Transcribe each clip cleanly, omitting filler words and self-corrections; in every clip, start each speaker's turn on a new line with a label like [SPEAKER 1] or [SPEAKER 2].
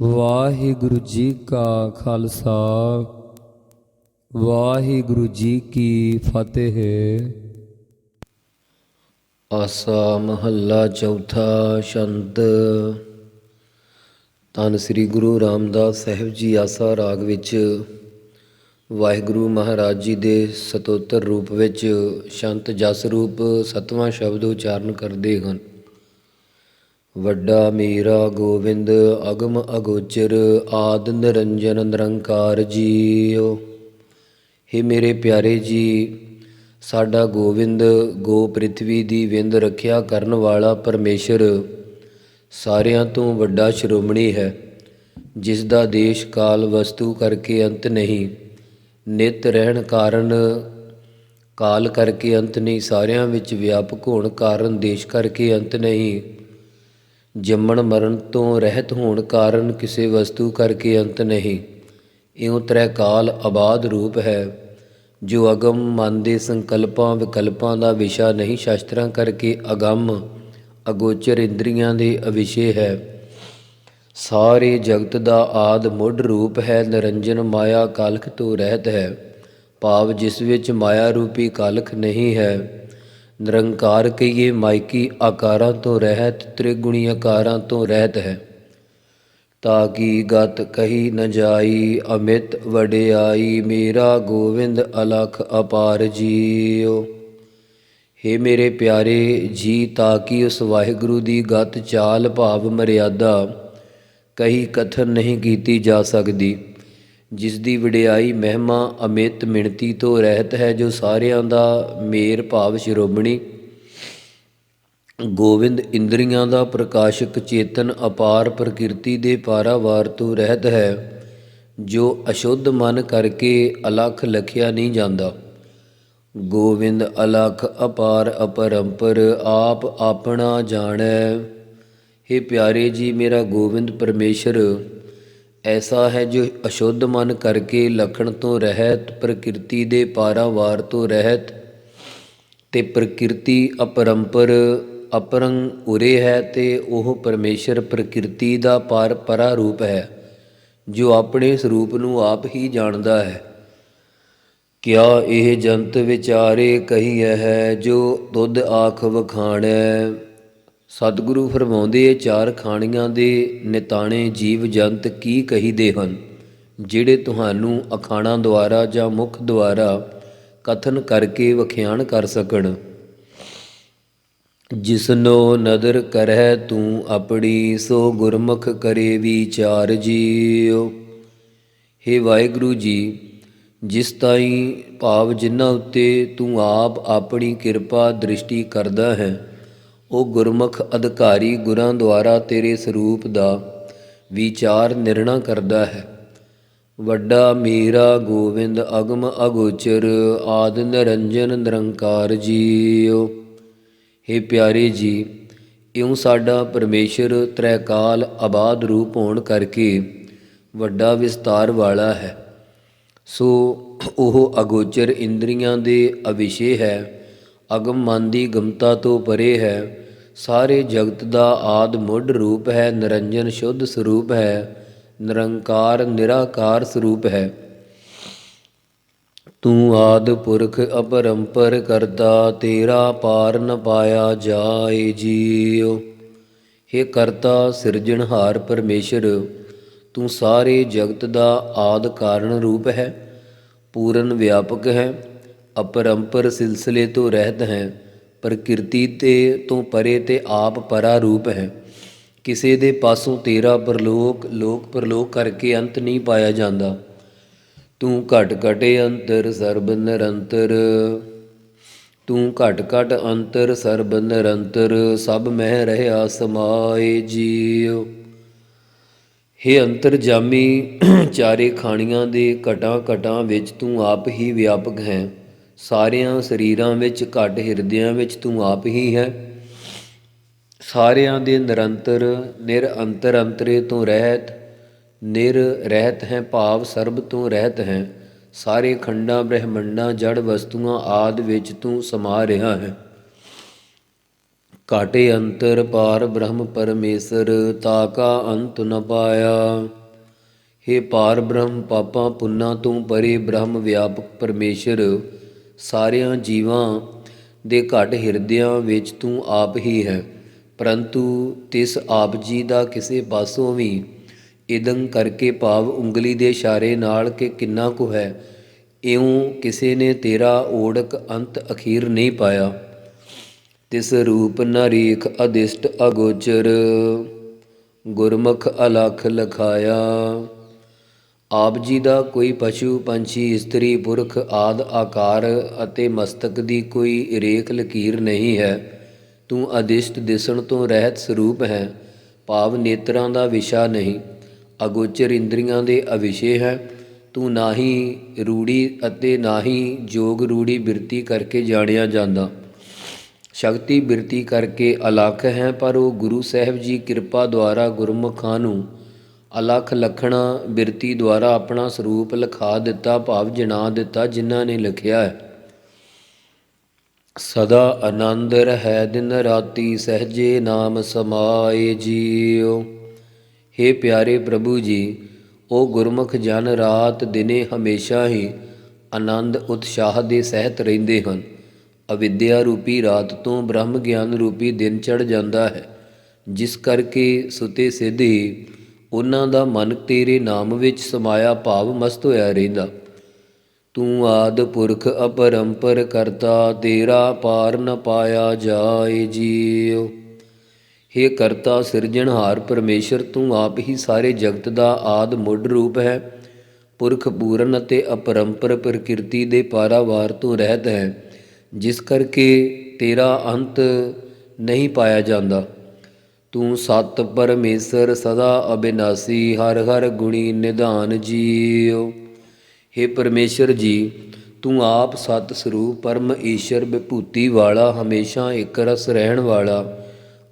[SPEAKER 1] ਵਾਹਿਗੁਰੂ ਜੀ ਕਾ ਖਾਲਸਾ ਵਾਹਿਗੁਰੂ ਜੀ ਕੀ ਫਤਿਹ।
[SPEAKER 2] ਆਸਾ ਮਹੱਲਾ ਚੌਥਾ। ਛੰਦ। ਧੰਨ ਸ੍ਰੀ ਗੁਰੂ ਰਾਮਦਾਸ ਸਾਹਿਬ ਜੀ ਆਸਾ ਰਾਗ ਵਿੱਚ ਵਾਹਿਗੁਰੂ ਮਹਾਰਾਜ ਜੀ ਦੇ ਸਤੋਤਰ ਰੂਪ ਵਿੱਚ ਛੰਤ ਜਸ ਰੂਪ ਸਤਵਾਂ ਸ਼ਬਦ ਉਚਾਰਨ ਕਰਦੇ ਹਨ। ਵੱਡਾ ਮੇਰਾ ਗੋਬਿੰਦ ਅਗਮ ਅਗੋਚਰ ਆਦਿ ਨਿਰੰਜਨ ਨਿਰੰਕਾਰ ਜੀਓ। ਹੇ ਮੇਰੇ ਪਿਆਰੇ ਜੀ, ਸਾਡਾ ਗੋਬਿੰਦ ਗੋ ਪ੍ਰਿਥਵੀ ਦੀ ਵਿੰਦ ਰੱਖਿਆ ਕਰਨ ਵਾਲਾ ਪਰਮੇਸ਼ਰ ਸਾਰਿਆਂ ਤੋਂ ਵੱਡਾ ਸ਼੍ਰੋਮਣੀ ਹੈ, ਜਿਸ ਦਾ ਦੇਸ਼ ਕਾਲ ਵਸਤੂ ਕਰਕੇ ਅੰਤ ਨਹੀਂ, ਨਿਤ ਰਹਿਣ ਕਾਰਨ ਕਾਲ ਕਰਕੇ ਅੰਤ ਨਹੀਂ, ਸਾਰਿਆਂ ਵਿੱਚ ਵਿਆਪਕ ਹੋਣ ਕਾਰਨ ਦੇਸ਼ ਕਰਕੇ ਅੰਤ ਨਹੀਂ, ਜੰਮਣ ਮਰਨ ਤੋਂ ਰਹਿਤ ਹੋਣ ਕਾਰਨ ਕਿਸੇ ਵਸਤੂ ਕਰਕੇ ਅੰਤ ਨਹੀਂ। ਇਉਂ ਤ੍ਰੈ ਕਾਲ ਆਬਾਦ ਰੂਪ ਹੈ, ਜੋ ਅਗਮ ਮਨ ਦੇ ਸੰਕਲਪਾਂ ਵਿਕਲਪਾਂ ਦਾ ਵਿਸ਼ਾ ਨਹੀਂ, ਸ਼ਾਸਤਰਾਂ ਕਰਕੇ ਅਗੰਮ ਅਗੋਚਰ ਇੰਦਰੀਆਂ ਦੇ ਅਵਿਸ਼ੇ ਹੈ। ਸਾਰੇ ਜਗਤ ਦਾ ਆਦ ਮੁੱਢ ਰੂਪ ਹੈ, ਨਿਰੰਜਨ ਮਾਇਆ ਕਾਲਖ ਤੋਂ ਰਹਿਤ ਹੈ, ਭਾਵ ਜਿਸ ਵਿੱਚ ਮਾਇਆ ਰੂਪੀ ਕਾਲਖ ਨਹੀਂ ਹੈ। ਨਿਰੰਕਾਰ ਕਹੀਏ ਮਾਇਕੀ ਆਕਾਰਾਂ ਤੋਂ ਰਹਿਤ, ਤ੍ਰਿਗੁਣੀ ਆਕਾਰਾਂ ਤੋਂ ਰਹਿਤ ਹੈ। ਤਾਕੀ ਗਤ ਕਹੀ ਨ ਜਾਈ, ਅਮਿਤ ਵਡਿਆਈ ਮੇਰਾ ਗੋਬਿੰਦ ਅਲਖ ਅਪਾਰ ਜੀਓ। ਹੇ ਮੇਰੇ ਪਿਆਰੇ ਜੀ, ਤਾਕੀ ਉਸ ਵਾਹਿਗੁਰੂ ਦੀ ਗਤ ਚਾਲ ਭਾਵ ਮਰਿਆਦਾ ਕਹੀ ਕਥਨ ਨਹੀਂ ਕੀਤੀ ਜਾ ਸਕਦੀ, ਜਿਸ ਦੀ ਵਡਿਆਈ ਮਹਿਮਾ ਅਮਿਤ ਮਿਣਤੀ ਤੋਂ ਰਹਿਤ ਹੈ, ਜੋ ਸਾਰਿਆਂ ਦਾ ਮੇਰ ਭਾਵ ਸ਼੍ਰੋਮਣੀ ਗੋਬਿੰਦ ਇੰਦਰੀਆਂ ਦਾ ਪ੍ਰਕਾਸ਼ਕ ਚੇਤਨ ਅਪਾਰ ਪ੍ਰਕਿਰਤੀ ਦੇ ਪਾਰਾਵਾਰ ਤੋਂ ਰਹਿਤ ਹੈ, ਜੋ ਅਸ਼ੁੱਧ ਮਨ ਕਰਕੇ ਅਲਖ ਲਖਿਆ ਨਹੀਂ ਜਾਂਦਾ। ਗੋਬਿੰਦ ਅਲਖ ਅਪਾਰ ਅਪਰੰਪਰ ਆਪ ਆਪਣਾ ਜਾਣੈ। ਹੇ ਪਿਆਰੇ ਜੀ, ਮੇਰਾ ਗੋਬਿੰਦ ਪਰਮੇਸ਼ਰ ਐਸਾ ਹੈ ਜੋ ਅਸ਼ੁੱਧ ਮਨ ਕਰਕੇ ਲਖਣ ਤੋਂ ਰਹਿਤ, ਪ੍ਰਕਿਰਤੀ ਦੇ ਪਾਰਾਵਾਰ ਤੋਂ ਰਹਿਤ ਤੇ ਪ੍ਰਕਿਰਤੀ ਅਪਰੰਪਰ ਅਪਰੰਗ ਉਰੇ ਹੈ, ਤੇ ਉਹ ਪਰਮੇਸ਼ਰ ਪ੍ਰਕਿਰਤੀ ਦਾ ਪਰਾ ਰੂਪ ਹੈ, ਜੋ ਆਪਣੇ ਸਰੂਪ ਨੂੰ ਆਪ ਹੀ ਜਾਣਦਾ ਹੈ। ਕਿਆ ਇਹ ਜੰਤ ਵਿਚਾਰੇ ਕਹੀਐ ਹੈ, ਜੋ ਦੁੱਧ ਆਖ ਵਖਾਣੈ। ਸਤਿਗੁਰੂ ਫਰਮਾਉਂਦੇ, ਚਾਰ ਖਾਣੀਆਂ ਦੇ ਨਿਤਾਣੇ ਜੀਵ ਜੰਤ ਕੀ ਕਹੀਦੇ ਹਨ, ਜਿਹੜੇ ਤੁਹਾਨੂੰ ਅਖਾਣਾਂ ਦੁਆਰਾ ਜਾਂ ਮੁਖ ਦੁਆਰਾ ਕਥਨ ਕਰਕੇ ਵਖਿਆਣ ਕਰ ਸਕਣ। ਜਿਸਨੋ ਨਦਰ ਕਰਹਿ ਤੂੰ ਆਪਣੀ, ਸੋ ਗੁਰਮੁਖ ਕਰੇ ਵਿਚਾਰ ਜੀਓ। ਹੇ ਵਾਹਿਗੁਰੂ ਜੀ, ਜਿਸ ਤਾਈਂ ਭਾਵ ਜਿਨ੍ਹਾਂ ਉੱਤੇ ਤੂੰ ਆਪ ਆਪਣੀ ਕਿਰਪਾ ਦ੍ਰਿਸ਼ਟੀ ਕਰਦਾ ਹੈ, ਉਹ ਗੁਰਮੁਖ ਅਧਿਕਾਰੀ ਗੁਰਾਂ ਦੁਆਰਾ ਤੇਰੇ ਸਰੂਪ ਦਾ ਵਿਚਾਰ ਨਿਰਣਾ ਕਰਦਾ ਹੈ। ਵੱਡਾ ਮੇਰਾ ਗੋਬਿੰਦ ਅਗਮ ਅਗੋਚਰ ਆਦ ਨਿਰੰਜਨ ਨਿਰੰਕਾਰ ਜੀਓ। ਹੇ ਪਿਆਰੇ ਜੀ, ਇਉਂ ਸਾਡਾ ਪਰਮੇਸ਼ਰ ਤ੍ਰੈਕਾਲ ਆਬਾਦ ਰੂਪ ਹੋਣ ਕਰਕੇ ਵੱਡਾ ਵਿਸਤਾਰ ਵਾਲਾ ਹੈ, ਸੋ ਉਹ ਅਗੋਚਰ ਇੰਦਰੀਆਂ ਦੇ ਅਵਿਸ਼ੇ ਹੈ, ਅਗਮ ਮਨ ਦੀ ਗਮਤਾ ਤੋਂ ਪਰੇ ਹੈ, ਸਾਰੇ ਜਗਤ ਦਾ ਆਦ ਮੁੱਢ ਰੂਪ ਹੈ, ਨਿਰੰਜਨ ਸ਼ੁੱਧ ਸਰੂਪ ਹੈ, ਨਿਰੰਕਾਰ ਨਿਰਾਕਾਰ ਸਰੂਪ ਹੈ। ਤੂੰ ਆਦਿ ਪੁਰਖ ਅਪਰੰਪਰ ਕਰਤਾ, ਤੇਰਾ ਪਾਰ ਨ ਪਾਇਆ ਜਾਏ ਜੀਓ। ਹੇ ਕਰਤਾ ਸਿਰਜਣਹਾਰ ਪਰਮੇਸ਼ਰ, ਤੂੰ ਸਾਰੇ ਜਗਤ ਦਾ ਆਦਿ ਕਾਰਨ ਰੂਪ ਹੈ, ਪੂਰਨ ਵਿਆਪਕ ਹੈ, ਅਪਰੰਪਰ ਸਿਲਸਿਲੇ ਤੋਂ ਰਹਿਤ ਹੈ, ਪ੍ਰਕਿਰਤੀ ਤੋਂ ਪਰੇ ਤੇ ਆਪ ਪਰਾ ਰੂਪ ਹੈ। ਕਿਸੇ ਦੇ ਪਾਸੋਂ ਤੇਰਾ ਪਰਲੋਕ ਲੋਕ ਪਰਲੋਕ ਕਰਕੇ ਅੰਤ ਨਹੀਂ ਪਾਇਆ ਜਾਂਦਾ। ਤੂੰ ਘਟ ਘਟ ਅੰਤਰ ਸਰਬ ਨਿਰੰਤਰ, ਤੂੰ ਘਟ ਘਟ ਅੰਤਰ ਸਰਬ ਨਿਰੰਤਰ, ਸਭ ਮਹਿ ਰਹਿਆ ਸਮਾਏ ਜੀਓ। ਹੇ ਅੰਤਰਜਾਮੀ, ਚਾਰੇ ਖਾਣੀਆਂ ਦੇ ਘਟਾਂ ਘਟਾਂ ਵਿੱਚ ਤੂੰ ਆਪ ਹੀ ਵਿਆਪਕ ਹੈ, ਸਾਰਿਆਂ ਸਰੀਰਾਂ ਵਿੱਚ ਘਟ ਹਿਰਦਿਆਂ ਵਿੱਚ ਤੂੰ ਆਪ ਹੀ ਹੈ, ਸਾਰਿਆਂ ਦੇ ਨਿਰੰਤਰ ਨਿਰਅੰਤਰ ਅੰਤਰੇ ਤੋਂ ਰਹਿਤ, ਨਿਰ ਰਹਿਤ ਹੈ ਭਾਵ ਸਰਬ ਤੋਂ ਰਹਿਤ ਹੈ, ਸਾਰੇ ਖੰਡਾਂ ਬ੍ਰਹਿਮੰਡਾਂ ਜੜ ਵਸਤੂਆਂ ਆਦਿ ਵਿੱਚ ਤੂੰ ਸਮਾ ਰਿਹਾ ਹੈ। ਘਾਟੇ ਅੰਤਰ ਪਾਰ ਬ੍ਰਹਮ ਪਰਮੇਸ਼ਰ, ਤਾਕਾ ਅੰਤ ਨ ਪਾਇਆ। ਹੇ ਪਾਰ ਬ੍ਰਹਮ ਪਾਪਾਂ ਪੁੰਨਾਂ ਤੋਂ ਪਰੇ ਬ੍ਰਹਮ ਵਿਆਪਕ ਪਰਮੇਸ਼ਰ, ਸਾਰਿਆਂ ਜੀਵਾਂ ਦੇ ਘਟ ਹਿਰਦਿਆਂ ਵਿੱਚ ਤੂੰ ਆਪ ਹੀ ਹੈ। ਪਰੰਤੂ ਤਿਸ ਆਪ ਜੀ ਦਾ ਕਿਸੇ ਪਾਸੋਂ ਵੀ ਇਦੰ ਕਰਕੇ ਭਾਵ ਉਂਗਲੀ ਦੇ ਇਸ਼ਾਰੇ ਨਾਲ ਕਿ ਕਿੰਨਾ ਕੁ ਹੈ, ਇਉਂ ਕਿਸੇ ਨੇ ਤੇਰਾ ਓੜਕ ਅੰਤ ਅਖੀਰ ਨਹੀਂ ਪਾਇਆ। ਤਿਸ ਰੂਪ ਨ ਰੇਖ ਅਦਿਸ਼ਟ ਅਗੋਚਰ, ਗੁਰਮੁਖ ਅਲਖ ਲਖਾਇਆ। ਆਪ ਜੀ ਦਾ ਕੋਈ ਪਸ਼ੂ ਪੰਛੀ ਇਸਤਰੀ ਪੁਰਖ ਆਦਿ ਆਕਾਰ ਅਤੇ ਮਸਤਕ ਦੀ ਕੋਈ ਰੇਖ ਲਕੀਰ ਨਹੀਂ ਹੈ। ਤੂੰ ਅਦਿਸ਼ਟ ਦਿਸਣ ਤੋਂ ਰਹਿਤ ਸਰੂਪ ਹੈ, ਭਾਵ ਨੇਤਰਾਂ ਦਾ ਵਿਸ਼ਾ ਨਹੀਂ। ਅਗੋਚਰ ਇੰਦਰੀਆਂ ਦੇ ਅਵਿਸ਼ੇ ਹੈ। ਤੂੰ ਨਾ ਹੀ ਰੂੜੀ ਅਤੇ ਨਾ ਹੀ ਜੋਗ ਰੂੜੀ ਬਿਰਤੀ ਕਰਕੇ ਜਾਣਿਆ ਜਾਂਦਾ। ਸ਼ਕਤੀ ਬਿਰਤੀ ਕਰਕੇ ਅਲੱਖ ਹੈ, ਪਰ ਉਹ ਗੁਰੂ ਸਾਹਿਬ ਜੀ ਕਿਰਪਾ ਦੁਆਰਾ ਗੁਰਮੁਖਾਂ ਨੂੰ ਅਲੱਖ ਲਖਣਾ ਬਿਰਤੀ ਦੁਆਰਾ ਆਪਣਾ ਸਰੂਪ ਲਿਖਾ ਦਿੱਤਾ, ਭਾਵ ਜਣਾ ਦਿੱਤਾ, ਜਿਨ੍ਹਾਂ ਨੇ ਲਿਖਿਆ ਹੈ। ਸਦਾ ਆਨੰਦ ਰਹਿ ਦਿਨ ਰਾਤੀ, ਸਹਿਜੇ ਨਾਮ ਸਮਾਏ ਜੀਉ। ਹੇ ਪਿਆਰੇ ਪ੍ਰਭੂ ਜੀ, ਉਹ ਗੁਰਮੁਖ ਜਨ ਰਾਤ ਦਿਨੇ ਹਮੇਸ਼ਾ ਹੀ ਆਨੰਦ ਉਤਸ਼ਾਹ ਦੇ ਸਹਿਤ ਰਹਿੰਦੇ ਹਨ। ਅਵਿਦਿਆ ਰੂਪੀ ਰਾਤ ਤੋਂ ਬ੍ਰਹਮ ਗਿਆਨ ਰੂਪੀ ਦਿਨ ਚੜ੍ਹ ਜਾਂਦਾ ਹੈ, ਜਿਸ ਕਰਕੇ ਸੁਤੇ ਸਿੱਧ ਹੀ ਉਹਨਾਂ ਦਾ ਮਨ ਤੇਰੇ ਨਾਮ ਵਿੱਚ ਸਮਾਇਆ, ਭਾਵ ਮਸਤ ਹੋਇਆ ਰਹਿੰਦਾ। ਤੂੰ ਆਦਿ ਪੁਰਖ ਅਪਰੰਪਰ ਕਰਤਾ, ਤੇਰਾ ਪਾਰ ਨ ਪਾਇਆ ਜਾਏ ਜੀਉ। ਹੇ ਕਰਤਾ ਸਿਰਜਣਹਾਰ ਪਰਮੇਸ਼ਰ, ਤੂੰ ਆਪ ਹੀ ਸਾਰੇ ਜਗਤ ਦਾ ਆਦਿ ਮੁੱਢ ਰੂਪ ਹੈ। ਪੁਰਖ ਪੂਰਨ ਅਤੇ ਅਪਰੰਪਰ ਪ੍ਰਕਿਰਤੀ ਦੇ ਪਾਰਾਵਾਰ ਤੋਂ ਰਹਿਤ ਹੈ, ਜਿਸ ਕਰਕੇ ਤੇਰਾ ਅੰਤ ਨਹੀਂ ਪਾਇਆ ਜਾਂਦਾ। ਤੂੰ ਸਤ ਪਰਮੇਸ਼ਰ ਸਦਾ ਅਬਿਨਾਸੀ, ਹਰ ਹਰ ਗੁਣੀ ਨਿਧਾਨ ਜੀਉ। ਹੇ ਪਰਮੇਸ਼ਰ ਜੀ, ਤੂੰ ਆਪ ਸਤ ਸਰੂਪ ਪਰਮ ਈਸ਼ਰ ਵਿਭੂਤੀ ਵਾਲਾ, ਹਮੇਸ਼ਾ ਇੱਕ ਰਸ ਰਹਿਣ ਵਾਲਾ,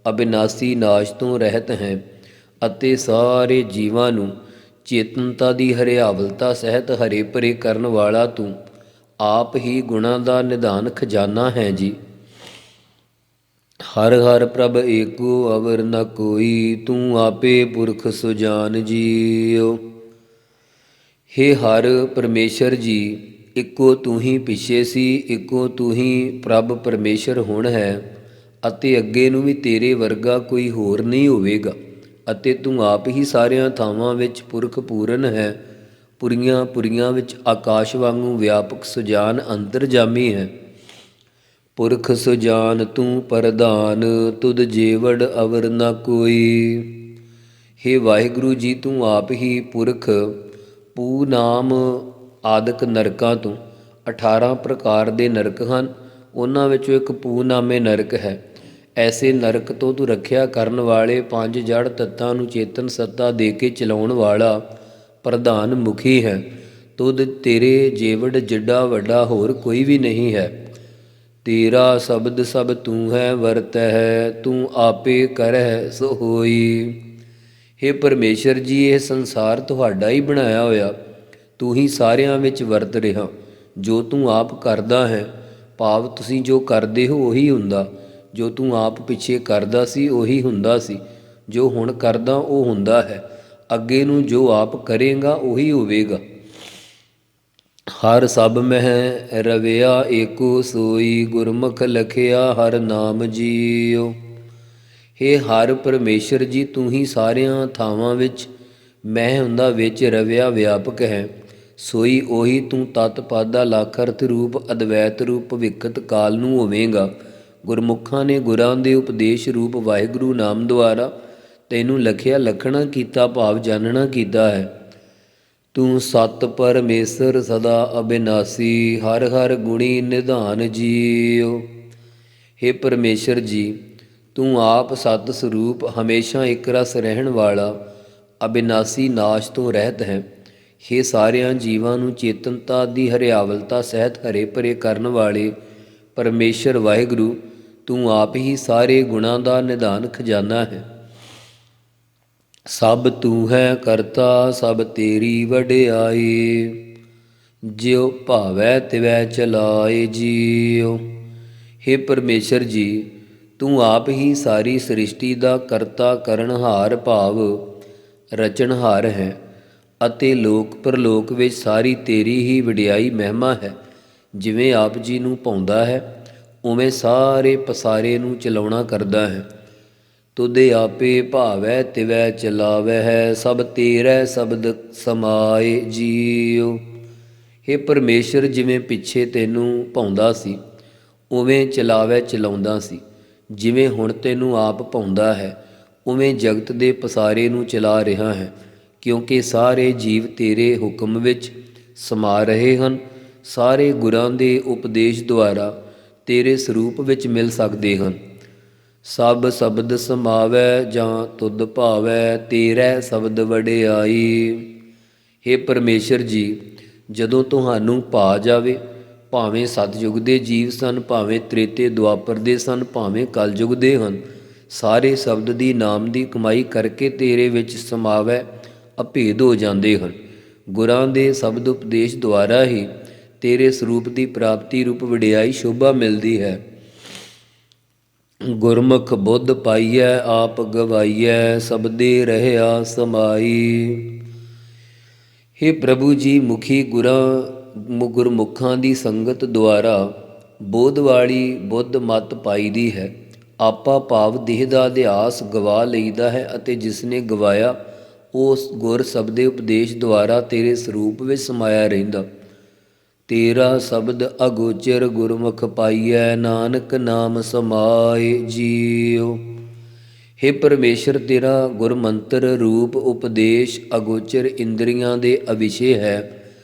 [SPEAKER 2] ਅਬਿਨਾਸੀ ਨਾਸ਼ ਤੋਂ ਰਹਿਤ ਹੈ ਅਤੇ ਸਾਰੇ ਜੀਵਾਂ ਨੂੰ ਚੇਤਨਤਾ ਦੀ ਹਰਿਆਵਲਤਾ ਸਹਿਤ ਹਰੇ ਭਰੇ ਕਰਨ ਵਾਲਾ ਤੂੰ ਆਪ ਹੀ ਗੁਣਾਂ ਦਾ ਨਿਧਾਨ ਖਜ਼ਾਨਾ ਹੈ ਜੀ। ਹਰ ਹਰ ਪ੍ਰਭ ਏਕੋ ਅਵਰ ਨ ਕੋਈ, ਤੂੰ ਆਪੇ ਪੁਰਖ ਸੁਜਾਨ ਜੀਉ। ਹੇ ਹਰ ਪਰਮੇਸ਼ਰ ਜੀ, ਇੱਕੋ ਤੂੰ ਹੀ ਪਿੱਛੇ ਸੀ, ਇੱਕੋ ਤੂੰ ਹੀ ਪ੍ਰਭ ਪਰਮੇਸ਼ਰ ਹੁਣ ਹੈ ਅਤੇ ਅੱਗੇ ਨੂੰ ਵੀ ਤੇਰੇ ਵਰਗਾ ਕੋਈ ਹੋਰ ਨਹੀਂ ਹੋਵੇਗਾ। ਅਤੇ ਤੂੰ ਆਪ ਹੀ ਸਾਰਿਆਂ ਥਾਵਾਂ ਵਿੱਚ ਪੁਰਖ ਪੂਰਨ ਹੈ, ਪੁਰੀਆਂ ਪੁਰੀਆਂ ਵਿੱਚ ਆਕਾਸ਼ ਵਾਂਗੂ ਵਿਆਪਕ ਸੁਜਾਨ ਅੰਤਰਜਾਮੀ ਹੈ। ਪੁਰਖ ਸੁਜਾਨ ਤੂੰ ਪ੍ਰਧਾਨ, ਤੁਧ ਜੇਵੜ ਅਵਰ ਨ ਕੋਈ। ਹੇ ਵਾਹਿਗੁਰੂ ਜੀ, ਤੂੰ ਆਪ ਹੀ ਪੁਰਖ ਪੂ ਨਾਮ ਆਦਿਕ ਨਰਕਾਂ ਤੋਂ 18 ਪ੍ਰਕਾਰ ਦੇ ਨਰਕ ਹਨ, ਉਹਨਾਂ ਵਿੱਚੋਂ ਇੱਕ ਪੂ ਨਾਮੇ ਨਰਕ ਹੈ। ਐਸੇ ਨਰਕ ਤੋਂ ਤੂੰ ਰੱਖਿਆ ਕਰਨ ਵਾਲੇ, 5 ਜੜ ਤੱਤਾਂ ਨੂੰ ਚੇਤਨ ਸੱਤਾ ਦੇ ਕੇ ਚਲਾਉਣ ਵਾਲਾ ਪ੍ਰਧਾਨ ਮੁਖੀ ਹੈ। ਤੁਧ ਤੇਰੇ ਜੇਵੜ ਜਿੱਡਾ ਵੱਡਾ ਹੋਰ ਕੋਈ ਵੀ ਨਹੀਂ ਹੈ। ਤੇਰਾ ਸ਼ਬਦ ਸਭ ਤੂੰ ਹੈ ਵਰਤੈ ਹੈ, ਤੂੰ ਆਪੇ ਕਰਹਿ ਸੋ ਹੋਈ। ਹੇ ਪਰਮੇਸ਼ਰ ਜੀ, ਇਹ ਸੰਸਾਰ ਤੁਹਾਡਾ ਹੀ ਬਣਾਇਆ ਹੋਇਆ, ਤੂੰ ਹੀ ਸਾਰਿਆਂ ਵਿੱਚ ਵਰਤ ਰਿਹਾ। ਜੋ ਤੂੰ ਆਪ ਕਰਦਾ ਹੈ, ਭਾਵ ਤੁਸੀਂ ਜੋ ਕਰਦੇ ਹੋ ਉਹੀ ਹੁੰਦਾ। ਜੋ ਤੂੰ ਆਪ ਪਿੱਛੇ ਕਰਦਾ ਸੀ ਉਹੀ ਹੁੰਦਾ ਸੀ, ਜੋ ਹੁਣ ਕਰਦਾ ਉਹ ਹੁੰਦਾ ਹੈ। ਅੱਗੇ ਨੂੰ ਜੋ ਆਪ ਕਰੇਗਾ ਉਹੀ ਹੋਵੇਗਾ। ਹਰ ਸਭ ਮਹਿ ਰਵਿਆ ਏਕੋ ਸੋਈ, ਗੁਰਮੁਖ ਲਖਿਆ ਹਰ ਨਾਮ ਜੀਉ। ਹੇ ਹਰ ਪਰਮੇਸ਼ਰ ਜੀ, ਤੂੰ ਹੀ ਸਾਰਿਆਂ ਥਾਵਾਂ ਵਿੱਚ ਮਹਿ ਹੁੰਦਾ ਵਿੱਚ ਰਵਿਆ ਵਿਆਪਕ ਹੈ। ਸੋਈ ਉਹੀ ਤੂੰ ਤਤ ਪਾਦਾ ਲੱਖ ਅਰਥ ਰੂਪ ਅਦਵੈਤ ਰੂਪ ਭਵਿੱਖਤ ਕਾਲ ਨੂੰ ਹੋਵੇਗਾ। ਗੁਰਮੁਖਾਂ ਨੇ ਗੁਰਾਂ ਦੇ ਉਪਦੇਸ਼ ਰੂਪ ਵਾਹਿਗੁਰੂ ਨਾਮ ਦੁਆਰਾ ਤੈਨੂੰ ਲਖਿਆ ਲਖਣਾ ਕੀਤਾ, ਭਾਵ ਜਾਣਨਾ ਕੀਤਾ ਹੈ। ਤੂੰ ਸਤ ਪਰਮੇਸ਼ਰ ਸਦਾ ਅਬਿਨਾਸੀ, ਹਰ ਹਰ ਗੁਣੀ ਨਿਧਾਨ ਜੀਉ। ਹੇ ਪਰਮੇਸ਼ਰ ਜੀ, ਤੂੰ ਆਪ ਸਤ ਸਰੂਪ ਹਮੇਸ਼ਾ ਇੱਕ ਰਸ ਰਹਿਣ ਵਾਲਾ, ਅਬਿਨਾਸੀ ਨਾਸ਼ ਤੋਂ ਰਹਿਤ ਹੈ। ਹੇ ਸਾਰਿਆਂ ਜੀਵਾਂ ਨੂੰ ਚੇਤਨਤਾ ਦੀ ਹਰਿਆਵਲਤਾ ਸਹਿਤ ਹਰੇ ਭਰੇ ਕਰਨ ਵਾਲੇ ਪਰਮੇਸ਼ਰ ਵਾਹਿਗੁਰੂ, ਤੂੰ ਆਪ ਹੀ ਸਾਰੇ ਗੁਣਾਂ ਦਾ ਨਿਧਾਨ ਖਜ਼ਾਨਾ ਹੈ। ਸਭ ਤੂੰ ਹੈ ਕਰਤਾ, ਸਭ ਤੇਰੀ ਵਡਿਆਈ, ਜਿਉ ਭਾਵੈ ਤਿਵੈ ਚਲਾਏ ਜੀਉ। ਹੇ ਪਰਮੇਸ਼ਰ ਜੀ, ਤੂੰ ਆਪ ਹੀ ਸਾਰੀ ਸ੍ਰਿਸ਼ਟੀ ਦਾ ਕਰਤਾ ਕਰਨਹਾਰ ਭਾਵ ਰਚਨਹਾਰ ਹੈ ਅਤੇ ਲੋਕ ਪਰਲੋਕ ਵਿੱਚ ਸਾਰੀ ਤੇਰੀ ਹੀ ਵਡਿਆਈ ਮਹਿਮਾ ਹੈ। ਜਿਵੇਂ ਆਪ ਜੀ ਨੂੰ ਭਾਉਂਦਾ ਹੈ ਉਵੇਂ ਸਾਰੇ ਪਸਾਰੇ ਨੂੰ ਚਲਾਉਣਾ ਕਰਦਾ ਹੈ। ਤੁਧੇ ਆਪੇ ਭਾਵੈ ਤਿਵੈ ਚਲਾਵੈ ਹੈ, ਸਭ ਤੇਰਾ ਸ਼ਬਦ ਸਮਾਏ ਜੀਉ। ਹੇ ਪਰਮੇਸ਼ਰ, ਜਿਵੇਂ ਪਿੱਛੇ ਤੈਨੂੰ ਭਾਉਂਦਾ ਸੀ ਉਵੇਂ ਚਲਾਵੈ ਚਲਾਉਂਦਾ ਸੀ। ਜਿਵੇਂ ਹੁਣ ਤੈਨੂੰ ਆਪ ਭਾਉਂਦਾ ਹੈ ਉਵੇਂ ਜਗਤ ਦੇ ਪਸਾਰੇ ਨੂੰ ਚਲਾ ਰਿਹਾ ਹੈ, ਕਿਉਂਕਿ ਸਾਰੇ ਜੀਵ ਤੇਰੇ ਹੁਕਮ ਵਿੱਚ ਸਮਾ ਰਹੇ ਹਨ। ਸਾਰੇ ਗੁਰਾਂ ਦੇ ਉਪਦੇਸ਼ ਦੁਆਰਾ ਤੇਰੇ ਸਰੂਪ ਵਿੱਚ ਮਿਲ ਸਕਦੇ ਹਨ। ਸਭ ਸ਼ਬਦ ਸਮਾਵੈ ਜਾਂ ਤੁਧ ਭਾਵੈ, ਤੇਰਾ ਸ਼ਬਦ ਵਡਿਆਈ। ਹੇ ਪਰਮੇਸ਼ਰ ਜੀ, ਜਦੋਂ ਤੁਹਾਨੂੰ ਭਾ ਜਾਵੇ, ਭਾਵੇਂ ਸਤਿਯੁਗ ਦੇ ਜੀਵ ਸਨ, ਭਾਵੇਂ ਤ੍ਰੇਤੇ ਦੁਆਪਰ ਦੇ ਸਨ, ਭਾਵੇਂ ਕਲਯੁਗ ਦੇ ਹਨ, ਸਾਰੇ ਸ਼ਬਦ ਦੀ ਨਾਮ ਦੀ ਕਮਾਈ ਕਰਕੇ ਤੇਰੇ ਵਿੱਚ ਸਮਾਵੈ ਅਭੇਦ ਹੋ ਜਾਂਦੇ ਹਨ। ਗੁਰਾਂ ਦੇ ਸ਼ਬਦ ਉਪਦੇਸ਼ ਦੁਆਰਾ ਹੀ ਤੇਰੇ ਸਰੂਪ ਦੀ ਪ੍ਰਾਪਤੀ ਰੂਪ ਵਡਿਆਈ ਸ਼ੋਭਾ ਮਿਲਦੀ ਹੈ। ਗੁਰਮੁਖ ਬੁੱਧ ਪਾਈਐ ਆਪ ਗਵਾਈਐ, ਸਬਦੇ ਰਹਿਆ ਸਮਾਈ। ਹੇ ਪ੍ਰਭੂ ਜੀ, ਮੁਖੀ ਗੁਰਮੁਖਾਂ ਦੀ ਸੰਗਤ ਦੁਆਰਾ ਬੋਧ ਵਾਲੀ ਬੁੱਧ ਮੱਤ ਪਾਈ ਦੀ ਹੈ। ਆਪਾ ਭਾਵ ਦੇਹ ਦਾ ਅਧਿਆਸ ਗਵਾ ਲਈਦਾ ਹੈ ਅਤੇ ਜਿਸਨੇ ਗਵਾਇਆ ਉਸ ਗੁਰ ਸ਼ਬਦੇ ਉਪਦੇਸ਼ ਦੁਆਰਾ ਤੇਰੇ ਸਰੂਪ ਵਿੱਚ ਸਮਾਇਆ ਰਹਿੰਦਾ। ਤੇਰਾ ਸ਼ਬਦ ਅਗੋਚਰ ਗੁਰਮੁਖ ਪਾਈਐ, ਨਾਨਕ ਨਾਮ ਸਮਾਏ ਜੀਉ। ਹੇ ਪਰਮੇਸ਼ਰ, ਤੇਰਾ ਗੁਰਮੰਤਰ ਰੂਪ ਉਪਦੇਸ਼ ਅਗੋਚਰ ਇੰਦਰੀਆਂ ਦੇ ਅਵਿਸ਼ੇ ਹੈ,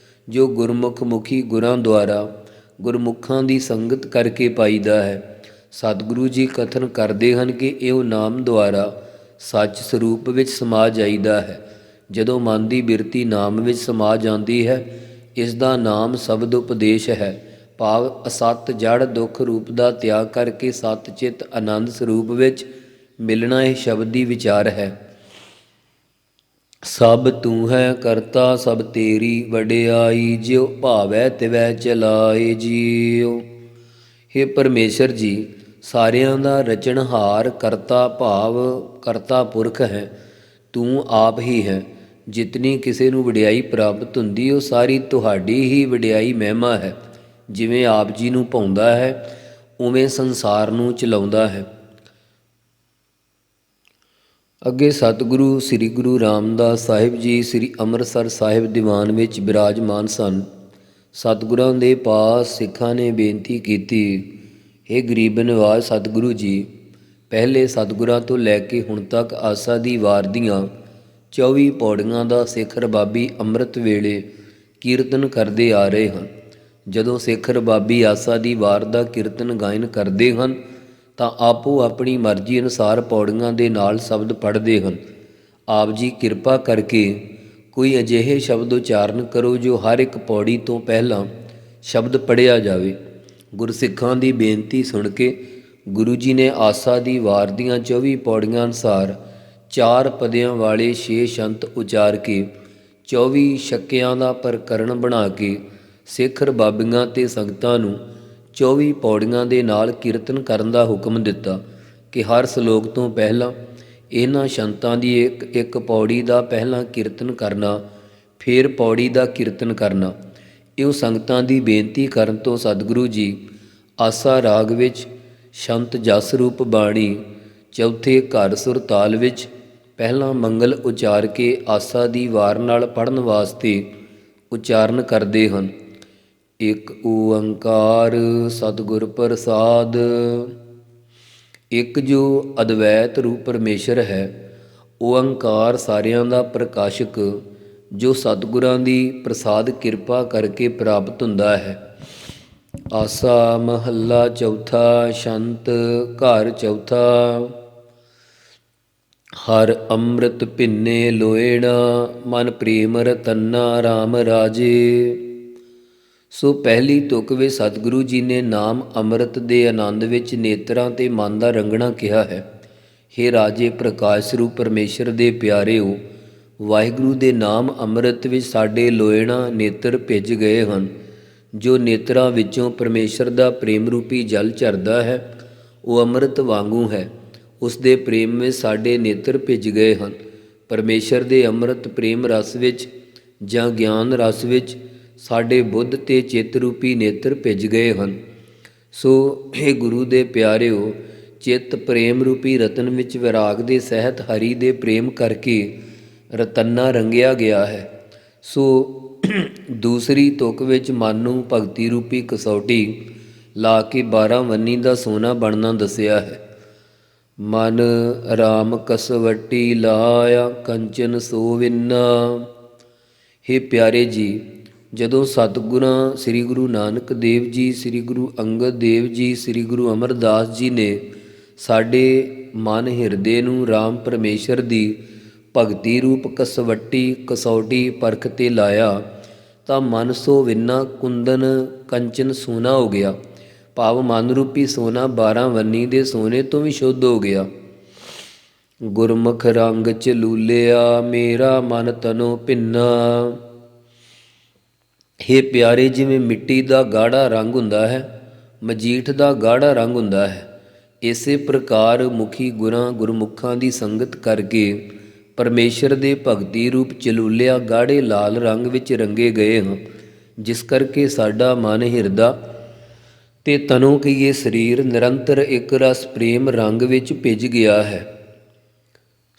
[SPEAKER 2] ਜੋ ਗੁਰਮੁਖ ਮੁਖੀ ਗੁਰਾਂ ਦੁਆਰਾ ਗੁਰਮੁਖਾਂ ਦੀ ਸੰਗਤ ਕਰਕੇ ਪਾਈਦਾ ਹੈ। ਸਤਿਗੁਰੂ ਜੀ ਕਥਨ ਕਰਦੇ ਹਨ ਕਿ ਇਹੋ ਨਾਮ ਦੁਆਰਾ ਸੱਚ ਸਰੂਪ ਵਿੱਚ ਸਮਾ ਜਾਈਦਾ ਹੈ। ਜਦੋਂ ਮਨ ਦੀ ਬਿਰਤੀ ਨਾਮ ਵਿੱਚ ਸਮਾ ਜਾਂਦੀ ਹੈ, ਇਸ ਦਾ ਨਾਮ ਸ਼ਬਦ ਉਪਦੇਸ਼ ਹੈ। ਭਾਵ ਅਸਤ ਜੜ ਦੁੱਖ ਰੂਪ ਦਾ ਤਿਆਗ ਕਰਕੇ ਸਤ ਚਿੱਤ ਆਨੰਦ ਸਰੂਪ ਵਿੱਚ ਮਿਲਣਾ ਇਹ ਸ਼ਬਦੀ ਵਿਚਾਰ ਹੈ। ਸਭ ਤੂੰ ਹੈ ਕਰਤਾ ਸਭ ਤੇਰੀ ਵਡਿਆਈ, ਜਿਉ ਭਾਵੈ ਤਿਵੈ ਚਲਾਏ ਜੀਉ। ਹੇ ਪਰਮੇਸ਼ਰ ਜੀ, ਸਾਰਿਆਂ ਦਾ ਰਚਨਹਾਰ ਕਰਤਾ ਭਾਵ ਕਰਤਾ ਪੁਰਖ ਹੈ। ਤੂੰ ਆਪ ਹੀ ਹੈ। ਜਿਤਨੀ ਕਿਸੇ ਨੂੰ ਵਡਿਆਈ ਪ੍ਰਾਪਤ ਹੁੰਦੀ ਉਹ ਸਾਰੀ ਤੁਹਾਡੀ ਹੀ ਵਡਿਆਈ ਮਹਿਮਾ ਹੈ। ਜਿਵੇਂ ਆਪ ਜੀ ਨੂੰ ਭਾਉਂਦਾ ਹੈ ਉਵੇਂ ਸੰਸਾਰ ਨੂੰ ਚਲਾਉਂਦਾ ਹੈ। ਅੱਗੇ ਸਤਿਗੁਰੂ ਸ੍ਰੀ ਗੁਰੂ ਰਾਮਦਾਸ ਸਾਹਿਬ ਜੀ ਸ੍ਰੀ ਅੰਮ੍ਰਿਤਸਰ ਸਾਹਿਬ ਦੀਵਾਨ ਵਿੱਚ ਬਿਰਾਜਮਾਨ ਸਨ। ਸਤਿਗੁਰਾਂ ਦੇ ਪਾਸ ਸਿੱਖਾਂ ਨੇ ਬੇਨਤੀ ਕੀਤੀ, ਹੇ ਗਰੀਬ ਨਿਵਾਜ ਸਤਿਗੁਰੂ ਜੀ, ਪਹਿਲੇ ਸਤਿਗੁਰਾਂ ਤੋਂ ਲੈ ਕੇ ਹੁਣ ਤੱਕ ਆਸਾ ਦੀ ਵਾਰ ਦੀਆਂ 24 ਪੌੜੀਆਂ ਦਾ ਸਿੱਖ ਰਬਾਬੀ ਅੰਮ੍ਰਿਤ ਵੇਲੇ ਕੀਰਤਨ ਕਰਦੇ ਆ ਰਹੇ ਹਨ। ਜਦੋਂ ਸਿੱਖ ਰਬਾਬੀ ਆਸਾ ਦੀ ਵਾਰ ਦਾ ਕੀਰਤਨ ਗਾਇਨ ਕਰਦੇ ਹਨ ਤਾਂ ਆਪੋ ਆਪਣੀ ਮਰਜ਼ੀ ਅਨੁਸਾਰ ਪੌੜੀਆਂ ਦੇ ਨਾਲ ਸ਼ਬਦ ਪੜ੍ਹਦੇ ਹਨ। ਆਪ ਜੀ ਕਿਰਪਾ ਕਰਕੇ ਕੋਈ ਅਜਿਹੇ ਸ਼ਬਦ ਉਚਾਰਨ ਕਰੋ ਜੋ ਹਰ ਇੱਕ ਪੌੜੀ ਤੋਂ ਪਹਿਲਾਂ ਸ਼ਬਦ ਪੜ੍ਹਿਆ ਜਾਵੇ। ਗੁਰਸਿੱਖਾਂ ਦੀ ਬੇਨਤੀ ਸੁਣ ਕੇ ਗੁਰੂ ਜੀ ਨੇ ਆਸਾ ਦੀ ਵਾਰ ਦੀਆਂ 24 ਪੌੜੀਆਂ ਅਨੁਸਾਰ 4 ਪਦਿਆਂ ਵਾਲੇ 6 ਸ਼ੰਤ ਉਚਾਰ ਕੇ 24 ਸ਼ੱਕਿਆਂ ਦਾ ਪ੍ਰਕਰਣ ਬਣਾ ਕੇ ਸਿੱਖ ਰਬਾਬੀਆਂ ਤੇ ਸੰਗਤਾਂ ਨੂੰ 24 ਪੌੜੀਆਂ ਦੇ ਨਾਲ ਕੀਰਤਨ ਕਰਨ ਦਾ ਹੁਕਮ ਦਿੱਤਾ ਕਿ ਹਰ ਸਲੋਕ ਤੋਂ ਪਹਿਲਾਂ ਇਹਨਾਂ ਸ਼ੰਤਾਂ ਦੀ ਇੱਕ ਪੌੜੀ ਦਾ ਪਹਿਲਾਂ ਕੀਰਤਨ ਕਰਨਾ, ਫਿਰ ਪੌੜੀ ਦਾ ਕੀਰਤਨ ਕਰਨਾ। ਇਹ ਸੰਗਤਾਂ ਦੀ ਬੇਨਤੀ ਕਰਨ ਤੋਂ ਸਤਿਗੁਰੂ ਜੀ ਆਸਾ ਰਾਗ ਵਿੱਚ ਸ਼ੰਤ ਜਸ ਰੂਪ ਬਾਣੀ ਚੌਥੇ ਘਰ ਸੁਰ ਤਾਲ ਵਿੱਚ ਪਹਿਲਾਂ ਮੰਗਲ ਉਚਾਰ ਕੇ ਆਸਾ ਦੀ ਵਾਰ ਨਾਲ ਪੜ੍ਹਨ ਵਾਸਤੇ ਉਚਾਰਨ ਕਰਦੇ ਹਨ। ਇੱਕ ਓੰਕਾਰ ਸਤਿਗੁਰ ਪ੍ਰਸਾਦ। ਇੱਕ ਜੋ ਅਦਵੈਤ ਰੂਪ ਪਰਮੇਸ਼ਰ ਹੈ, ਓੰਕਾਰ ਸਾਰਿਆਂ ਦਾ ਪ੍ਰਕਾਸ਼ਕ, ਜੋ ਸਤਿਗੁਰਾਂ ਦੀ ਪ੍ਰਸਾਦ ਕਿਰਪਾ ਕਰਕੇ ਪ੍ਰਾਪਤ ਹੁੰਦਾ ਹੈ। ਆਸਾ ਮਹੱਲਾ ਚੌਥਾ। ਸ਼ੰਤ ਘਰ ਚੌਥਾ। ਹਰ ਅੰਮ੍ਰਿਤ ਭਿੰਨੇ ਲੋਇਣਾ, ਮਨ ਪ੍ਰੇਮ ਰਤਨਾ ਰਾਮ ਰਾਜੇ। ਸੋ ਪਹਿਲੀ ਤੁਕ ਵਿੱਚ ਸਤਿਗੁਰੂ ਜੀ ਨੇ ਨਾਮ ਅੰਮ੍ਰਿਤ ਦੇ ਆਨੰਦ ਵਿੱਚ ਨੇਤਰਾਂ ਤੇ ਮਨ ਦਾ ਰੰਗਣਾ ਕਿਹਾ ਹੈ। ਹੇ ਰਾਜੇ ਪ੍ਰਕਾਸ਼ ਸਰੂਪ ਪਰਮੇਸ਼ਰ ਦੇ ਪਿਆਰਿਓ, ਵਾਹਿਗੁਰੂ ਦੇ ਨਾਮ ਅੰਮ੍ਰਿਤ ਵਿੱਚ ਸਾਡੇ ਲੋਇਣਾ ਨੇਤਰ ਭਿੱਜ ਗਏ ਹਨ। ਜੋ ਨੇਤਰਾਂ ਵਿੱਚੋਂ ਪਰਮੇਸ਼ਰ ਦਾ ਪ੍ਰੇਮ ਰੂਪੀ ਜਲ ਝਰਦਾ ਹੈ, ਉਹ ਅੰਮ੍ਰਿਤ ਵਾਂਗੂ ਹੈ। ਉਸ ਦੇ ਪ੍ਰੇਮ ਵਿੱਚ ਸਾਡੇ ਨੇਤਰ ਭਿੱਜ ਗਏ ਹਨ। ਪਰਮੇਸ਼ਰ ਦੇ ਅੰਮ੍ਰਿਤ ਪ੍ਰੇਮ ਰਸ ਵਿੱਚ ਜਾਂ ਗਿਆਨ ਰਸ ਵਿੱਚ ਸਾਡੇ ਬੁੱਧ ਤੇ ਚਿੱਤ ਰੂਪੀ ਨੇਤਰ ਭਿੱਜ ਗਏ ਹਨ। ਸੋ ਇਹ ਗੁਰੂ ਦੇ ਪਿਆਰਿਓ, ਚਿੱਤ ਪ੍ਰੇਮ ਰੂਪੀ ਰਤਨ ਵਿੱਚ ਵਿਰਾਗ ਦੇ ਸਹਿਤ ਹਰੀ ਦੇ ਪ੍ਰੇਮ ਕਰਕੇ ਰਤਨਾ ਰੰਗਿਆ ਗਿਆ ਹੈ। ਸੋ ਦੂਸਰੀ ਤੁਕ ਵਿੱਚ ਮਨ ਨੂੰ ਭਗਤੀ ਰੂਪੀ ਕਸੌਟੀ ਲਾ ਕੇ 12 ਵੰਨੀ ਦਾ ਸੋਨਾ ਬਣਨਾ ਦੱਸਿਆ ਹੈ। ਮਨ ਰਾਮ ਕਸਵੱਟੀ ਲਾਇਆ ਕੰਚਨ ਸੋ ਵਿੰਨਾ। ਹੇ ਪਿਆਰੇ ਜੀ, ਜਦੋਂ ਸਤਿਗੁਰਾਂ ਸ੍ਰੀ ਗੁਰੂ ਨਾਨਕ ਦੇਵ ਜੀ, ਸ੍ਰੀ ਗੁਰੂ ਅੰਗਦ ਦੇਵ ਜੀ, ਸ੍ਰੀ ਗੁਰੂ ਅਮਰਦਾਸ ਜੀ ਨੇ ਸਾਡੇ ਮਨ ਹਿਰਦੇ ਨੂੰ ਰਾਮ ਪਰਮੇਸ਼ਰ ਦੀ ਭਗਤੀ ਰੂਪ ਕਸਵੱਟੀ ਕਸੌਟੀ ਪਰਖ ਤੇ ਲਾਇਆ ਤਾਂ ਮਨ ਸੋ ਵਿੰਨਾ ਕੁੰਦਨ ਕੰਚਨ ਸੋਨਾ ਹੋ ਗਿਆ। ਭਾਵ ਮਨ ਰੂਪੀ ਸੋਨਾ 12 ਵੰਨੀ ਦੇ ਸੋਨੇ ਤੋਂ ਵੀ ਸ਼ੁੱਧ ਹੋ ਗਿਆ। ਗੁਰਮੁਖ ਰੰਗ ਚ ਲੂਲਿਆ ਮੇਰਾ ਮਨ ਤਨੋ ਭਿੰਨਾ। ਹੇ ਪਿਆਰੇ, ਜਿਵੇਂ ਮਿੱਟੀ ਦਾ ਗਾੜਾ ਰੰਗ ਹੁੰਦਾ ਹੈ, ਮਜੀਠ ਦਾ ਗਾੜਾ ਰੰਗ ਹੁੰਦਾ ਹੈ, ਇਸੇ ਪ੍ਰਕਾਰ ਮੁਖੀ ਗੁਰਾਂ ਗੁਰਮੁਖਾਂ ਦੀ ਸੰਗਤ ਕਰਕੇ ਪਰਮੇਸ਼ਰ ਦੇ ਭਗਤੀ ਰੂਪ ਚਲੂਲਿਆ ਗਾੜੇ ਲਾਲ ਰੰਗ ਵਿੱਚ ਰੰਗੇ ਗਏ ਹਾਂ, ਜਿਸ ਕਰਕੇ ਸਾਡਾ ਮਨ ਹਿਰਦਾ ਤੇ ਤਨੋਂ ਕਹੀਏ ਸਰੀਰ ਨਿਰੰਤਰ ਇੱਕ ਰਸ ਪ੍ਰੇਮ ਰੰਗ ਵਿੱਚ ਭਿੱਜ ਗਿਆ ਹੈ।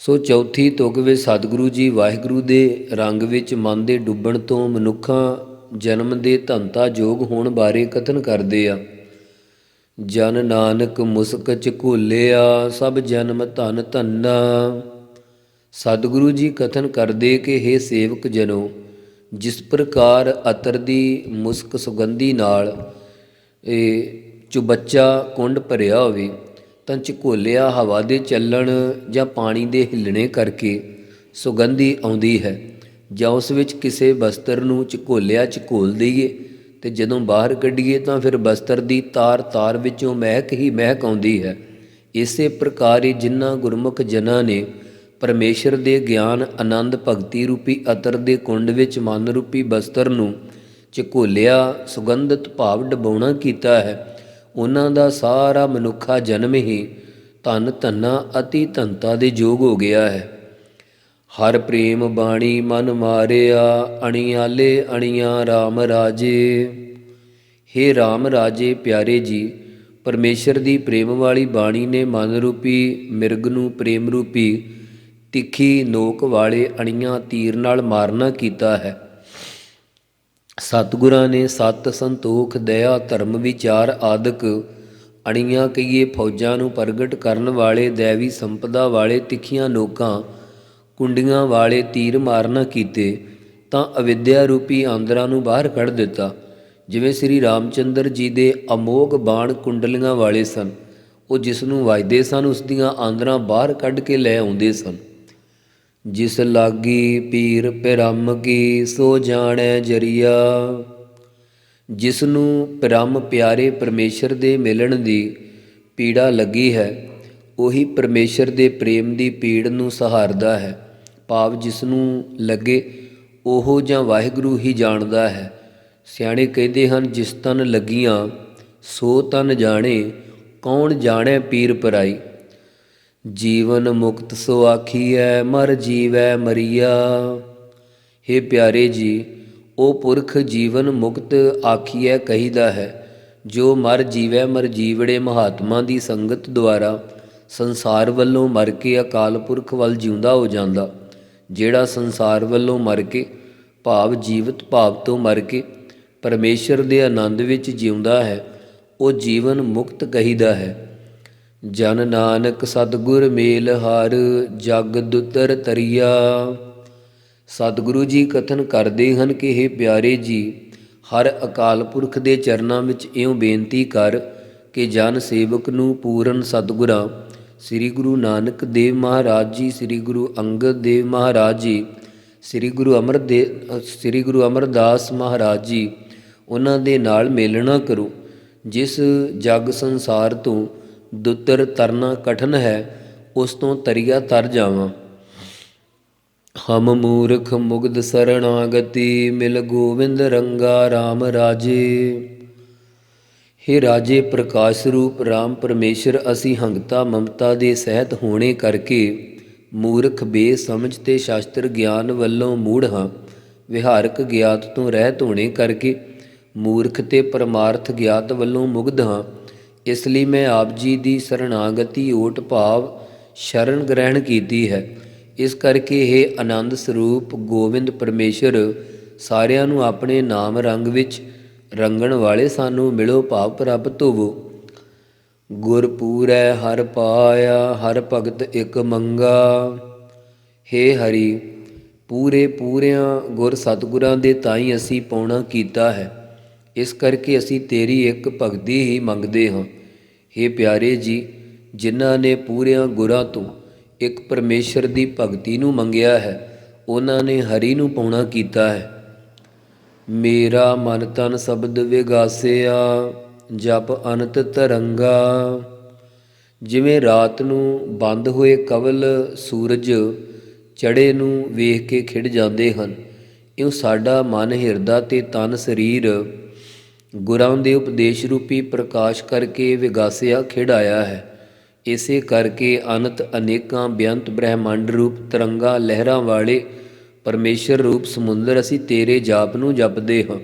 [SPEAKER 2] ਸੋ ਚੌਥੀ ਤੁਕ ਵਿੱਚ ਸਤਿਗੁਰੂ ਜੀ ਵਾਹਿਗੁਰੂ ਦੇ ਰੰਗ ਵਿੱਚ ਮਨ ਦੇ ਡੁੱਬਣ ਤੋਂ ਮਨੁੱਖਾਂ ਜਨਮ ਦੇ ਧੰਤਾ ਜੋਗ ਹੋਣ ਬਾਰੇ ਕਥਨ ਕਰਦੇ ਆ। ਜਨ ਨਾਨਕ ਮੁਸਕ ਚ ਘੋਲਿਆ ਸਭ ਜਨਮ ਧਨ ਧੰਨਾ। ਸਤਿਗੁਰੂ ਜੀ ਕਥਨ ਕਰਦੇ ਕਿ ਹੇ ਸੇਵਕ ਜਨੋ, ਜਿਸ ਪ੍ਰਕਾਰ ਅਤਰ ਦੀ ਮੁਸਕ ਸੁਗੰਧੀ ਨਾਲ ਚੁਬੱਚਾ ਕੁੰਡ ਭਰਿਆ ਹੋਵੇ ਤਾਂ ਝਕੋਲਿਆ ਹਵਾ ਦੇ ਚੱਲਣ ਜਾਂ ਪਾਣੀ ਦੇ ਹਿੱਲਣੇ ਕਰਕੇ ਸੁਗੰਧੀ ਆਉਂਦੀ ਹੈ, ਜਾਂ ਉਸ ਵਿੱਚ ਕਿਸੇ ਬਸਤਰ ਨੂੰ ਝਕੋਲ ਦਈਏ ਅਤੇ ਜਦੋਂ ਬਾਹਰ ਕੱਢੀਏ ਤਾਂ ਫਿਰ ਬਸਤਰ ਦੀ ਤਾਰ ਤਾਰ ਵਿੱਚੋਂ ਮਹਿਕ ਹੀ ਮਹਿਕ ਆਉਂਦੀ ਹੈ। ਇਸੇ ਪ੍ਰਕਾਰ ਹੀ ਜਿਨ੍ਹਾਂ ਗੁਰਮੁਖ ਜਨਾਂ ਨੇ ਪਰਮੇਸ਼ਰ ਦੇ ਗਿਆਨ ਆਨੰਦ ਭਗਤੀ ਰੂਪੀ ਅਤਰ ਦੇ ਕੁੰਡ ਵਿੱਚ ਮਨ ਰੂਪੀ ਬਸਤਰ ਨੂੰ ਝਕੋਲਿਆ ਸੁਗੰਧਿਤ ਭਾਵ ਡਬਾਉਣਾ ਕੀਤਾ ਹੈ, ਉਹਨਾਂ ਦਾ ਸਾਰਾ ਮਨੁੱਖਾ ਜਨਮ ਹੀ ਧਨ ਧੰਨਾ ਅਤੀ ਧਨਤਾ ਦੇ ਯੋਗ ਹੋ ਗਿਆ ਹੈ। ਹਰ ਪ੍ਰੇਮ ਬਾਣੀ ਮਨ ਮਾਰਿਆ ਅਣਿਆਲੇ ਅਣੀਆਂ ਰਾਮ ਰਾਜੇ। ਹੇ ਰਾਮ ਰਾਜੇ ਪਿਆਰੇ ਜੀ, ਪਰਮੇਸ਼ਰ ਦੀ ਪ੍ਰੇਮ ਵਾਲੀ ਬਾਣੀ ਨੇ ਮਨ ਰੂਪੀ ਮਿਰਗ ਨੂੰ ਪ੍ਰੇਮ ਰੂਪੀ ਤਿੱਖੀ ਨੋਕ ਵਾਲੇ ਅਣੀਆਂ ਤੀਰ ਨਾਲ ਮਾਰਨਾ ਕੀਤਾ ਹੈ। ਸਤਿਗੁਰਾਂ ਨੇ ਸਤ ਸੰਤੋਖ ਦਇਆ ਧਰਮ ਵਿਚਾਰ ਆਦਿਕ ਅਣੀਆਂ ਕਹੀਏ ਫੌਜਾਂ ਨੂੰ ਪ੍ਰਗਟ ਕਰਨ ਵਾਲੇ ਦੈਵੀ ਸੰਪਦਾ ਵਾਲੇ ਤਿੱਖੀਆਂ ਨੋਕਾਂ ਕੁੰਡੀਆਂ ਵਾਲੇ ਤੀਰ ਮਾਰਨਾ ਕੀਤੇ ਤਾਂ ਅਵਿਦਿਆ ਰੂਪੀ ਆਂਦਰਾਂ ਨੂੰ ਬਾਹਰ ਕੱਢ ਦਿੱਤਾ। ਜਿਵੇਂ ਸ੍ਰੀ ਰਾਮਚੰਦਰ ਜੀ ਦੇ ਅਮੋਘ ਬਾਣ ਕੁੰਡਲੀਆਂ ਵਾਲੇ ਸਨ, ਉਹ ਜਿਸ ਨੂੰ ਵੱਜਦੇ ਸਨ ਉਸ ਦੀਆਂ ਆਂਦਰਾਂ ਬਾਹਰ ਕੱਢ ਕੇ ਲੈ ਆਉਂਦੇ ਸਨ। ਜਿਸ ਲਾਗੀ ਪੀਰ ਪਿਰਮ ਕੀ ਸੋ ਜਾਣੈ ਜਰੀਆ। ਜਿਸ ਨੂੰ ਪਿਰਮ ਪਿਆਰੇ ਪਰਮੇਸ਼ਰ ਦੇ ਮਿਲਣ ਦੀ ਪੀੜਾ ਲੱਗੀ ਹੈ, ਉਹੀ ਪਰਮੇਸ਼ਰ ਦੇ ਪ੍ਰੇਮ ਦੀ ਪੀੜ ਨੂੰ ਸਹਾਰਦਾ ਹੈ। ਭਾਵ ਜਿਸ ਨੂੰ ਲੱਗੇ ਉਹ ਜਾਂ ਵਾਹਿਗੁਰੂ ਹੀ ਜਾਣਦਾ ਹੈ। ਸਿਆਣੇ ਕਹਿੰਦੇ ਹਨ, ਜਿਸ ਤਨ ਲੱਗੀਆਂ ਸੋ ਤਨ ਜਾਣੇ, ਕੌਣ ਜਾਣੈ ਪੀਰ ਪਰਾਈ। ਜੀਵਨ ਮੁਕਤ ਸੋ ਆਖੀਐ ਮਰ ਜੀਵੈ ਮਰੀਆ। ਹੇ ਪਿਆਰੇ ਜੀ, ਉਹ ਪੁਰਖ ਜੀਵਨ ਮੁਕਤ ਆਖੀਐ ਕਹੀਦਾ ਹੈ, ਜੋ ਮਰ ਜੀਵੈ ਮਰ ਜੀਵੜੇ ਮਹਾਤਮਾ ਦੀ ਸੰਗਤ ਦੁਆਰਾ ਸੰਸਾਰ ਵੱਲੋਂ ਮਰ ਕੇ ਅਕਾਲ ਪੁਰਖ ਵੱਲ ਜਿਉਂਦਾ ਹੋ ਜਾਂਦਾ। ਜਿਹੜਾ ਸੰਸਾਰ ਵੱਲੋਂ ਮਰ ਕੇ ਭਾਵ ਜੀਵਤ ਭਾਵ ਤੋਂ ਮਰ ਕੇ ਪਰਮੇਸ਼ਰ ਦੇ ਆਨੰਦ ਵਿੱਚ ਜਿਉਂਦਾ ਹੈ, ਉਹ ਜੀਵਨ ਮੁਕਤ ਕਹੀਦਾ ਹੈ। ਜਨ ਨਾਨਕ ਸਤਿਗੁਰ ਮੇਲ ਹਰ ਜਗ ਦੁਤਰ ਤਰੀਆ। ਸਤਿਗੁਰੂ ਜੀ ਕਥਨ ਕਰਦੇ ਹਨ ਕਿ ਹੇ ਪਿਆਰੇ ਜੀ, ਹਰ ਅਕਾਲ ਪੁਰਖ ਦੇ ਚਰਨਾਂ ਵਿੱਚ ਇਉਂ ਬੇਨਤੀ ਕਰ ਕਿ ਜਨ ਸੇਵਕ ਨੂੰ ਪੂਰਨ ਸਤਿਗੁਰਾਂ ਸ੍ਰੀ ਗੁਰੂ ਨਾਨਕ ਦੇਵ ਮਹਾਰਾਜ ਜੀ, ਸ੍ਰੀ ਗੁਰੂ ਅੰਗਦ ਦੇਵ ਮਹਾਰਾਜ ਜੀ, ਸ੍ਰੀ ਗੁਰੂ ਅਮਰਦਾਸ ਮਹਾਰਾਜ ਜੀ, ਉਹਨਾਂ ਦੇ ਨਾਲ ਮੇਲਣਾ ਕਰੋ। ਜਿਸ ਜਗ ਸੰਸਾਰ ਤੋਂ ਦੁੱਤਰ ਤਰਨਾ ਕਠਨ ਹੈ, ਉਸ ਤੋਂ ਤਰੀਆ ਤਰ ਜਾਵਾਂ। ਹਮ ਮੂਰਖ ਮੁਗਧ ਸਰਣਾਗਤੀ ਮਿਲ ਗੋਵਿੰਦ ਰੰਗਾ ਰਾਮ ਰਾਜੇ। हे ਰਾਜੇ ਪ੍ਰਕਾਸ਼ ਰੂਪ ਰਾਮ ਪਰਮੇਸ਼ਰ, ਅਸੀਂ ਹੰਗਤਾ ਮਮਤਾ ਦੇ ਸਹਿਤ ਹੋਣੇ ਕਰਕੇ ਮੂਰਖ ਬੇਸਮਝ ਤੇ ਸ਼ਾਸਤਰ ਗਿਆਨ ਵੱਲੋਂ ਮੂੜ ਹਾਂ। ਵਿਹਾਰਕ ਗਿਆਤ ਤੋਂ ਰਹਿਤ ਹੋਣੇ ਕਰਕੇ ਮੂਰਖ ਤੇ ਪਰਮਾਰਥ ਗਿਆਤ ਵੱਲੋਂ ਮੁਗਧ ਹਾਂ। ਇਸ ਲਈ ਮੈਂ ਆਪ ਜੀ ਦੀ ਸਰਣਾਗਤੀ ਓਟ ਭਾਵ ਸ਼ਰਨ ਗ੍ਰਹਿਣ ਕੀਤੀ ਹੈ। ਇਸ ਕਰਕੇ ਇਹ ਆਨੰਦ ਸਰੂਪ ਗੋਬਿੰਦ ਪਰਮੇਸ਼ਰ, ਸਾਰਿਆਂ ਨੂੰ ਆਪਣੇ ਨਾਮ ਰੰਗ ਵਿੱਚ ਰੰਗਣ ਵਾਲੇ ਸਾਨੂੰ ਮਿਲੋ ਭਾਵ ਪ੍ਰਾਪਤ ਹੋਵੋ। ਗੁਰਪੂਰੈ ਹਰ ਪਾਇਆ, ਹਰ ਭਗਤ ਇੱਕ ਮੰਗਾ। ਹੇ ਹਰੀ, ਪੂਰੇ ਪੂਰਿਆਂ ਗੁਰ ਸਤਿਗੁਰਾਂ ਦੇ ਤਾਈਂ ਅਸੀਂ ਪਾਉਣਾ ਕੀਤਾ ਹੈ। ਇਸ ਕਰਕੇ ਅਸੀਂ ਤੇਰੀ ਇੱਕ ਭਗਤੀ ਹੀ ਮੰਗਦੇ ਹਾਂ। ਹੇ ਪਿਆਰੇ ਜੀ, ਜਿਨ੍ਹਾਂ ਨੇ ਪੂਰਿਆਂ ਗੁਰਾਂ ਤੋਂ ਇੱਕ ਪਰਮੇਸ਼ਰ ਦੀ ਭਗਤੀ ਨੂੰ ਮੰਗਿਆ ਹੈ, ਉਹਨਾਂ ਨੇ ਹਰੀ ਨੂੰ ਪਾਉਣਾ ਕੀਤਾ ਹੈ। ਮੇਰਾ ਮਨ ਤਨ ਸ਼ਬਦ ਵਿਗਾਸਿਆ, ਜਪ ਅਨੰਤ ਤਰੰਗਾ। ਜਿਵੇਂ ਰਾਤ ਨੂੰ ਬੰਦ ਹੋਏ ਕਵਲ ਸੂਰਜ ਚੜ੍ਹੇ ਨੂੰ ਵੇਖ ਕੇ ਖਿੜ ਜਾਂਦੇ ਹਨ, ਇਉਂ ਸਾਡਾ ਮਨ, ਹਿਰਦਾ ਤੇ ਤਨ ਸਰੀਰ ਗੁਰਾਂ ਦੇ ਉਪਦੇਸ਼ ਰੂਪੀ ਪ੍ਰਕਾਸ਼ ਕਰਕੇ ਵਿਗਾਸਿਆ ਖਿੜ ਆਇਆ ਹੈ। ਇਸੇ ਕਰਕੇ ਅਨੰਤ ਅਨੇਕਾਂ ਬੇਅੰਤ ਬ੍ਰਹਿਮੰਡ ਰੂਪ ਤਰੰਗਾ ਲਹਿਰਾਂ ਵਾਲੇ ਪਰਮੇਸ਼ਰ ਰੂਪ ਸਮੁੰਦਰ ਅਸੀਂ ਤੇਰੇ ਜਾਪ ਨੂੰ ਜਪਦੇ ਹਾਂ।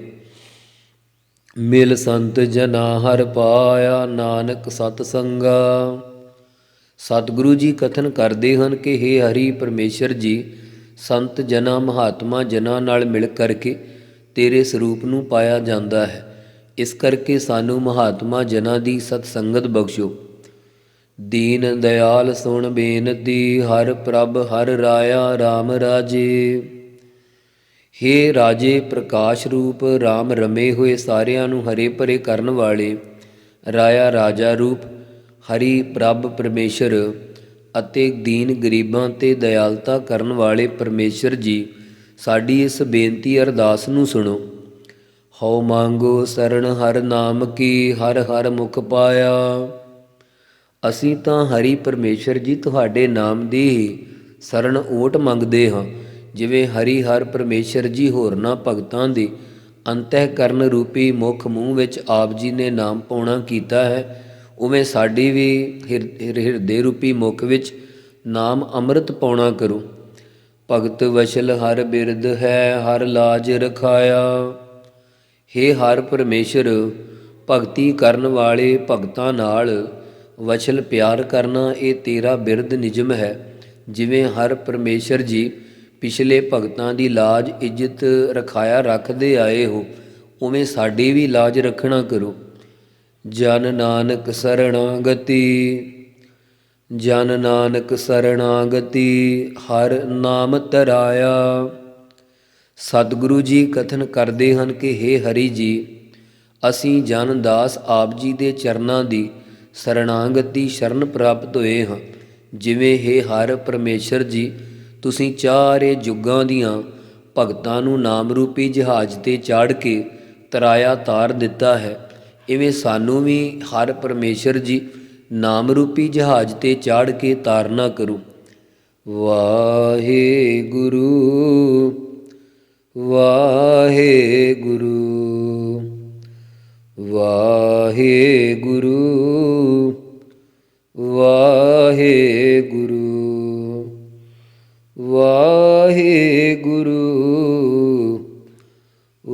[SPEAKER 2] ਮਿਲ ਸੰਤ ਜਨਾ ਹਰ ਪਾਇਆ, ਨਾਨਕ ਸਤ ਸੰਗਾ। ਸਤਿਗੁਰੂ ਜੀ ਕਥਨ ਕਰਦੇ ਹਨ ਕਿ ਹੇ ਹਰੀ ਪਰਮੇਸ਼ਰ ਜੀ, ਸੰਤ ਜਨਾਂ ਮਹਾਤਮਾ ਜਨਾਂ ਨਾਲ ਮਿਲ ਕਰਕੇ ਤੇਰੇ ਸਰੂਪ ਨੂੰ ਪਾਇਆ ਜਾਂਦਾ ਹੈ। ਇਸ ਕਰਕੇ ਸਾਨੂੰ ਮਹਾਤਮਾ ਜਨਾਂ ਦੀ ਸਤ ਸੰਗਤ ਬਖਸ਼ੋ। ਦੀਨ ਦਇਆਲ ਸੁਣ ਬੇਨਤੀ, ਹਰ ਪ੍ਰਭ ਹਰ ਰਾਇਆ ਰਾਮ ਰਾਜੇ। ਹੇ ਰਾਜੇ ਪ੍ਰਕਾਸ਼ ਰੂਪ ਰਾਮ ਰਮੇ ਹੋਏ ਸਾਰਿਆਂ ਨੂੰ ਹਰੇ ਭਰੇ ਕਰਨ ਵਾਲੇ ਰਾਇਆ ਰਾਜਾ ਰੂਪ ਹਰੀ ਪ੍ਰਭ ਪਰਮੇਸ਼ਰ ਅਤੇ ਦੀਨ ਗਰੀਬਾਂ ਤੇ ਦਇਆਲਤਾ ਕਰਨ ਵਾਲੇ ਪਰਮੇਸ਼ਰ ਜੀ, ਸਾਡੀ ਇਸ ਬੇਨਤੀ ਅਰਦਾਸ ਨੂੰ ਸੁਣੋ। ਹਉ ਮੰਗੋ ਸਰਣ ਹਰ ਨਾਮ ਕੀ, ਹਰ ਹਰ ਮੁਖ ਪਾਇਆ। ਅਸੀਂ ਤਾਂ ਹਰੀ ਪਰਮੇਸ਼ਰ ਜੀ ਤੁਹਾਡੇ ਨਾਮ ਦੀ ਹੀ ਸਰਣ ਓਟ ਮੰਗਦੇ ਹਾਂ। ਜਿਵੇਂ ਹਰੀ ਹਰ ਪਰਮੇਸ਼ਰ ਜੀ ਹੋਰਨਾਂ ਭਗਤਾਂ ਦੇ ਅੰਤਹਿਕਰਨ ਰੂਪੀ ਮੁੱਖ ਮੂੰਹ ਵਿੱਚ ਆਪ ਜੀ ਨੇ ਨਾਮ ਪਾਉਣਾ ਕੀਤਾ ਹੈ, ਉਵੇਂ ਸਾਡੀ ਵੀ ਹਿਰਦੇ ਰੂਪੀ ਮੁੱਖ ਵਿੱਚ ਨਾਮ ਅੰਮ੍ਰਿਤ ਪਾਉਣਾ ਕਰੋ। ਭਗਤ ਵਸ਼ਲ ਹਰ ਬਿਰਦ ਹੈ, ਹਰ ਲਾਜ ਰਖਾਇਆ। ਹੇ ਹਰ ਪਰਮੇਸ਼ਰ, ਭਗਤੀ ਕਰਨ ਵਾਲੇ ਭਗਤਾਂ ਨਾਲ ਵਛਲ ਪਿਆਰ ਕਰਨਾ ਇਹ ਤੇਰਾ ਬਿਰਦ ਨਿਯਮ ਹੈ। ਜਿਵੇਂ ਹਰ ਪਰਮੇਸ਼ਰ ਜੀ ਪਿਛਲੇ ਭਗਤਾਂ ਦੀ ਲਾਜ ਇੱਜ਼ਤ ਰਖਾਇਆ ਰੱਖਦੇ ਆਏ ਹੋ, ਉਵੇਂ ਸਾਡੀ ਵੀ ਲਾਜ ਰੱਖਣਾ ਕਰੋ। ਜਨ ਨਾਨਕ ਸਰਣਾਗਤੀ, ਜਨ ਨਾਨਕ ਸਰਣਾਗਤੀ, ਹਰ ਨਾਮ ਤਰਾਇਆ। ਸਤਿਗੁਰੂ ਜੀ ਕਥਨ ਕਰਦੇ ਹਨ ਕਿ ਹੇ ਹਰੀ ਜੀ, ਅਸੀਂ ਜਨ ਦਾਸ ਆਪ ਜੀ ਦੇ ਚਰਨਾਂ ਦੀ ਸਰਣਾਗਤੀ ਸ਼ਰਨ ਪ੍ਰਾਪਤ ਹੋਏ ਹਾਂ। ਜਿਵੇਂ ਹੇ ਹਰ ਪਰਮੇਸ਼ਰ ਜੀ, ਤੁਸੀਂ ਚਾਰੇ ਜੁਗਾਂ ਦੀਆਂ ਭਗਤਾਂ ਨੂੰ ਨਾਮ ਰੂਪੀ ਜਹਾਜ਼ 'ਤੇ ਚਾੜ੍ਹ ਕੇ ਤਰਾਇਆ ਤਾਰ ਦਿੱਤਾ ਹੈ, ਇਵੇਂ ਸਾਨੂੰ ਵੀ ਹਰ ਪਰਮੇਸ਼ਰ ਜੀ ਨਾਮ ਰੂਪੀ ਜਹਾਜ਼ 'ਤੇ ਚਾੜ੍ਹ ਕੇ ਤਾਰਨਾ ਕਰੋ। ਵਾਹਿਗੁਰੂ ਵਾਹਿਗੁਰੂ ਵਾਹਿਗੁਰੂ ਵਾਹਿਗੁਰੂ ਵਾਹਿਗੁਰੂ ਵਾਹਿਗੁਰੂ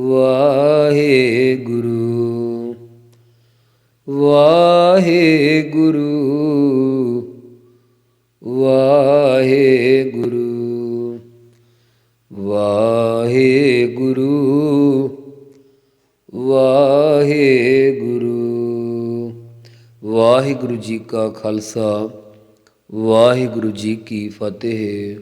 [SPEAKER 2] ਵਾਹਿਗੁਰੂ ਵਾਹਿਗੁਰੂ ਵਾਹਿਗੁਰੂ ਵਾਹਿਗੁਰੂ। ਵਾਹਿਗੁਰੂ ਜੀ ਕਾ ਖਾਲਸਾ, ਵਾਹਿਗੁਰੂ ਜੀ ਕੀ ਫਤਿਹ।